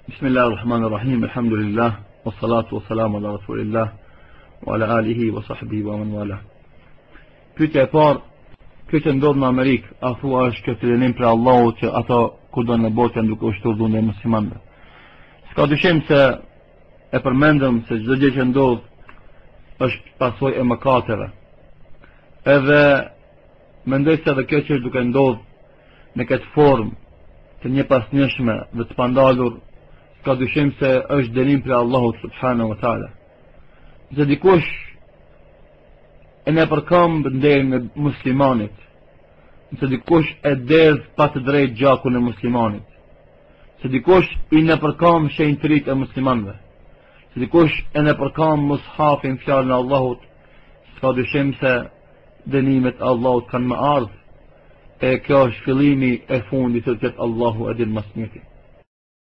Bismillahirrahmanirrahim, alhamdulillah, wassalatu wassalamu ala rasulillah, wa ala alihi wa sahbihi wa man wala. Pyetja e parë, kjo që ndodh në Amerikë, a thua është kjo të për Allahu që ato kudo në botë janë duke ushtuar dhunën e muslimanëve? S'ka dyshim se e përmendëm se çdo gjë që ndodh është pasojë e mëkateve. Edhe mendoj se edhe kjo që është duke ndodh në këtë formë të një pasnjëshme dhe të pandalur, ka dyshim se është dënim për Allahut subhanahu wa taala. Nëse dikush e ne përkëmb nderin e muslimanit, nëse dikush e derdh pa të drejtë gjakun e muslimanit, nëse dikush i ne përkëmb shenjtëritë e muslimanëve, nëse dikush e ne përkëmb mushafin fjalën e Allahut, ka dyshim se dënimet e Allahut kanë më ardhur, e kjo është fillimi e fundit të Allahu e din më së miri.